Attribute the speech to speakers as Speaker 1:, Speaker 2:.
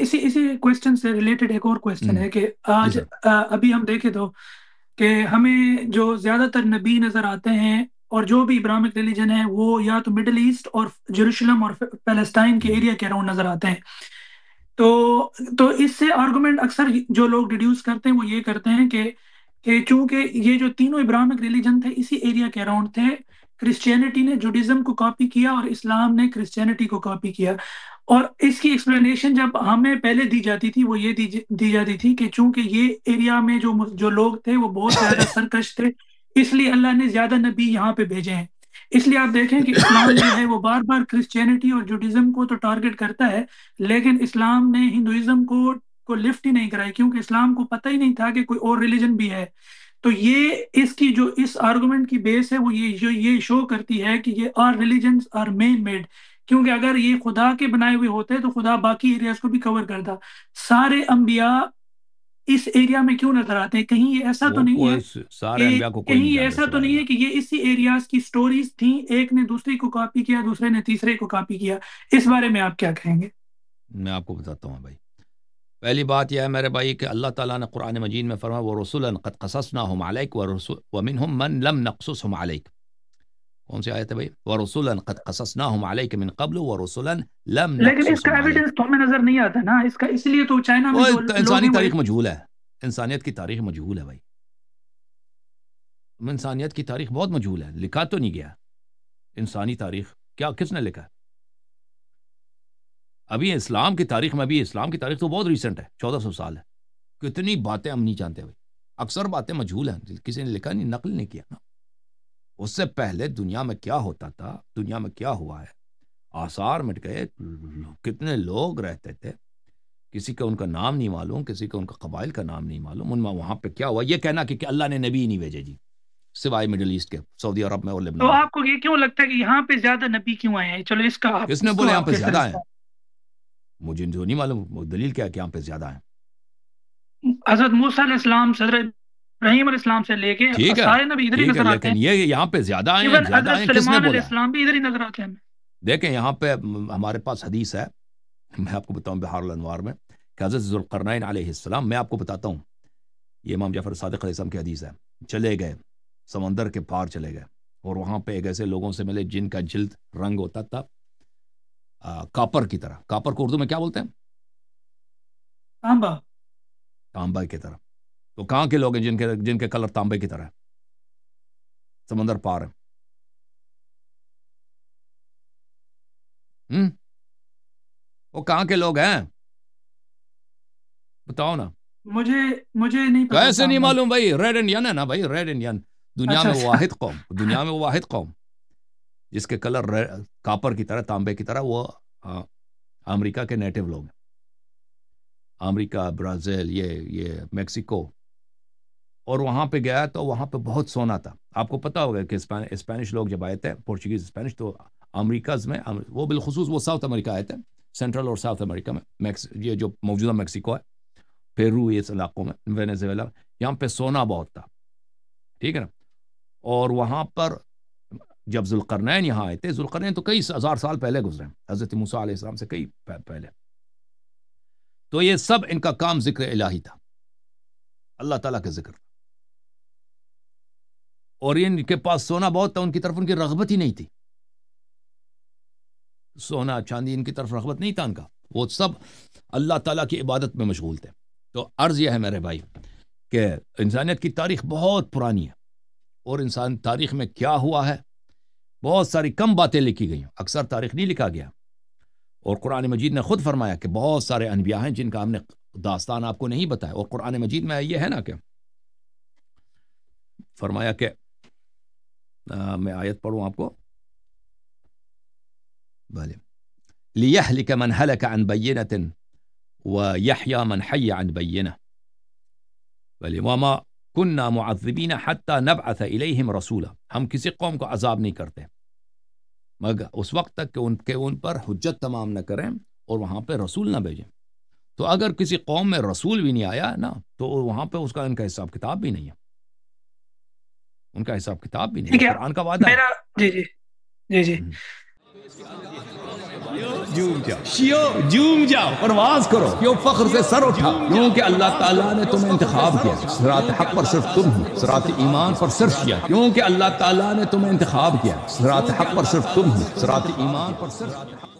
Speaker 1: اسی اسی کوشچن سے ریلیٹڈ ایک اور کوشچن ہے کہ
Speaker 2: جی
Speaker 1: آج
Speaker 2: سر.
Speaker 1: ابھی ہم دیکھیں تو کہ ہمیں جو زیادہ تر نبی نظر آتے ہیں اور جو بھی ابراہمک ریلیجن ہے وہ یا تو مڈل ایسٹ اور جروشلم اور پیلسٹائن کے ایریا کے اراؤنڈ نظر آتے ہیں. تو تو اس سے آرگومنٹ اکثر جو لوگ ڈیڈیوس کرتے ہیں وہ یہ کرتے ہیں کہ چونکہ یہ جو تینوں ابراہمک ریلیجن تھے اسی ایریا کے اراؤنڈ تھے، کرسچینٹی نے جوڈیزم کو کاپی کیا اور اسلام نے کرسچینٹی کو کاپی کیا. اور اس کی ایکسپلینیشن جب ہمیں پہلے دی جاتی تھی وہ یہ دی جاتی تھی کہ چونکہ یہ ایریا میں جو لوگ تھے وہ بہت زیادہ سرکش تھے، اس لیے اللہ نے زیادہ نبی یہاں پہ بھیجے ہیں. اس لیے آپ دیکھیں کہ اسلام جو ہے وہ بار بار کرسچینٹی اور جوڈیزم کو تو ٹارگٹ کرتا ہے، لیکن اسلام نے ہندوازم کو لفٹ ہی نہیں کرائی کیونکہ اسلام کو پتہ ہی نہیں تھا کہ کوئی اور ریلیجن بھی ہے. تو یہ اس کی جو اس آرگومنٹ کی بیس ہے وہ یہ شو کرتی ہے کہ یہ are religions are man made. کیونکہ اگر یہ خدا کے بنائے ہوئے ہوتے تو خدا باقی ایریاز کو بھی کور کرتا. سارے انبیاء اس ایریا میں کیوں نظر آتے ہیں؟ کہیں یہ ایسا تو
Speaker 2: وہ
Speaker 1: نہیں ہے
Speaker 2: کوئی سارے
Speaker 1: کہ
Speaker 2: انبیاء کو کوئی
Speaker 1: کہیں
Speaker 2: نہیں
Speaker 1: یہ
Speaker 2: جانتا
Speaker 1: ایسا تو
Speaker 2: سوائے
Speaker 1: نہیں
Speaker 2: اللہ.
Speaker 1: ہے کہ یہ اسی ایریاز کی سٹوریز تھیں، ایک نے دوسری کو کاپی کیا، دوسرے نے تیسرے کو کاپی کیا. اس بارے میں آپ کیا کہیں گے؟
Speaker 2: میں آپ کو بتاتا ہوں بھائی. پہلی بات یہ ہے میرے بھائی کہ اللہ تعالیٰ نے قرآن مجید میں فرمایا وَرُسُلًا قَدْ قَصَصْنَاهُمْ عَلَيْكَ وَمِنْهُمْ مَنْ لَمْ نَقْصُصْهُمْ عَلَيْكَ. کون سی آیت ہے بھائی؟ وَرُسُلًا قَدْ قَصَصْنَاهُمْ عَلَيْكَ مِنْ قَبْلُ وَرُسُلًا لَمْ
Speaker 1: لیکن اس کا
Speaker 2: نَقْصُصْهُمْ
Speaker 1: ایویڈنس
Speaker 2: عَلَيْكَ.
Speaker 1: تو ہمیں نظر نہیں آتا نا اس کا، اس لیے تو چائنا
Speaker 2: وہ
Speaker 1: میں جو لوگ
Speaker 2: انسانی
Speaker 1: ہیں وہ
Speaker 2: تاریخ مجہول ہے. انسانیت کی تاریخ مجہول ہے بھائی. انسانیت کی تاریخ بہت مجہول ہے، لکھا تو نہیں گیا. انسانی تاریخ کیا کس نے لکھا ہے؟ ابھی اسلام کی تاریخ میں بھی، اسلام کی تاریخ تو بہت ریسنٹ ہے، 1400 سال ہے. کتنی باتیں ہم نہیں جانتے بھائی. اکثر باتیں مجہول ہیں، کسی نے لکھا نہیں، نقل نہیں کیا نا. اس سے پہلے دنیا میں کیا ہوتا تھا، دنیا میں کیا ہوا ہے، آثار مٹ گئے. کتنے لوگ رہتے تھے، کسی کا ان کا نام نہیں معلوم، کسی کا ان کا قبائل کا نام نہیں معلوم. ان میں وہاں پہ کیا ہوا، یہ کہنا کہ اللہ نے نبی نہیں بھیجے جی، سوائے مڈل ایسٹ کے، سعودی عرب میں اور
Speaker 1: تو
Speaker 2: لبنان میں.
Speaker 1: آپ کو یہ کیوں لگتا ہے کہ یہاں پہ زیادہ نبی کیوں آئے ہیں؟ چلو اس کا
Speaker 2: کس نے
Speaker 1: اس کو
Speaker 2: بولے یہاں
Speaker 1: آپ
Speaker 2: پہ
Speaker 1: کیسے
Speaker 2: زیادہ ہیں؟
Speaker 1: رسپونس؟
Speaker 2: مجھے جو نہیں معلوم دلیل کیا ہے کہ یہاں پہ زیادہ ہیں.
Speaker 1: حضرت موسیٰ علیہ السلام سے حضرت ابراہیم علیہ السلام سے لے کے
Speaker 2: ٹھیک ہے،
Speaker 1: سارے نبی ادھر ہی
Speaker 2: ٹھیک ہے،
Speaker 1: نظر آتے
Speaker 2: لیکن
Speaker 1: ہیں.
Speaker 2: یہ یہاں پہ زیادہ آئے ہیں،
Speaker 1: ایون
Speaker 2: زیادہ آئے
Speaker 1: حضرت
Speaker 2: ہیں، کس نے
Speaker 1: سلیمان علیہ
Speaker 2: بولا ہے؟
Speaker 1: السلام بھی ادھر ہی نظر آتے ہیں ہمیں.
Speaker 2: دیکھیں یہاں پہ ہمارے پاس حدیث ہے، میں آپ کو بتاؤں بحار الانوار میں کہ حضرت ذوالقرنین علیہ السلام، میں آپ کو بتاتا ہوں، یہ امام جعفر صادق علیہ السلام کی حدیث ہے. چلے گئے سمندر کے پار، چلے گئے اور وہاں پہ ایک ایسے لوگوں سے ملے جن کا جلد رنگ ہوتا تھا کاپر کی طرح. کاپر کو اردو میں کیا بولتے ہیں؟
Speaker 1: تانبا.
Speaker 2: تانبا کی طرح. تو کہاں کے لوگ ہیں جن کے کلر تانبے کی طرح ہے؟ سمندر پار ہے. وہ کہاں کے لوگ ہیں بتاؤ نا.
Speaker 1: مجھے نہیں پتا
Speaker 2: کیسے نہیں
Speaker 1: تانبا.
Speaker 2: معلوم بھائی؟ ریڈ انڈین ہے نا بھائی، ریڈ انڈین. دنیا
Speaker 1: اچھا
Speaker 2: میں
Speaker 1: اچھا.
Speaker 2: واحد قوم، دنیا میں واحد قوم جس کے کلر کاپر کی طرح، تانبے کی طرح، وہ امریکہ کے نیٹو لوگ ہیں. امریکہ، برازیل، یہ میکسیکو. اور وہاں پہ گیا تو وہاں پہ بہت سونا تھا. آپ کو پتا ہوگا کہ اسپینش لوگ جب آئے تھے، پورچوگیز اسپینش، تو امریکاز میں، وہ بالخصوص وہ ساؤتھ امریکہ آئے تھے، سینٹرل اور ساؤتھ امریکہ میں، یہ جو موجودہ میکسیکو ہے، پیرو، اس علاقوں میں، وینیزویلا، یہاں پہ سونا بہت تھا. ٹھیک ہے نا. اور وہاں پر جب ذوالقرنین یہاں آئے تھے، ذوالقرنین تو کئی ہزار سال پہلے گزرے ہیں، حضرت موسیٰ علیہ السلام سے کئی پہلے. تو یہ سب ان کا کام ذکر الہی تھا، اللہ تعالیٰ کا ذکر تھا. اور ان کے پاس سونا بہت تھا، ان کی طرف ان کی رغبت ہی نہیں تھی. سونا چاندی ان کی طرف رغبت نہیں تھا ان کا، وہ سب اللہ تعالیٰ کی عبادت میں مشغول تھے. تو عرض یہ ہے میرے بھائی کہ انسانیت کی تاریخ بہت پرانی ہے، اور انسان تاریخ میں کیا ہوا ہے، بہت ساری کم باتیں لکھی گئی ہیں، اکثر تاریخ نہیں لکھا گیا. اور قرآن مجید نے خود فرمایا کہ بہت سارے انبیاء ہیں جن کا ہم نے داستان آپ کو نہیں بتایا. اور قرآن مجید میں یہ ہے نا کہ فرمایا کہ میں آیت پڑھوں آپ کو، بھلے لِيَهْلِكَ مَنْ هَلَكَ عَنْ بَيِّنَةٍ وَيَحْيَى مَنْ حَيَّ عَنْ بَيِّنَةٍ بھلے وَمَا كُنَّا مُعَذِّبِينَ حَتَّى نَبْعَثَ إِلَيْهِمْ رَسُولًا. ہم کسی قوم کو عذاب نہیں کرتے مگر اس وقت تک کہ ان پر حجت تمام نہ کریں اور وہاں پہ رسول نہ بھیجیں. تو اگر کسی قوم میں رسول بھی نہیں آیا نا، تو وہاں پہ اس کا ان کا حساب کتاب بھی نہیں ہے، ان کا حساب کتاب بھی نہیں
Speaker 1: ٹھیک
Speaker 2: ہے.
Speaker 1: ہے.
Speaker 2: قرآن کا وعدہ
Speaker 1: میرا جی جی جی جی
Speaker 2: ہے. جھوم جاؤ، شیو جھوم جاؤ، پرواز کرو، کیوں فخر سے سر اٹھا، کیونکہ اللہ تعالیٰ نے تمہیں انتخاب کیا، صراط حق پر صرف تم ہو، صراط ایمان پر صرف کیا، کیونکہ اللہ تعالیٰ نے تمہیں انتخاب کیا، صراط حق پر صرف تم ہو، صراط ایمان پر صرف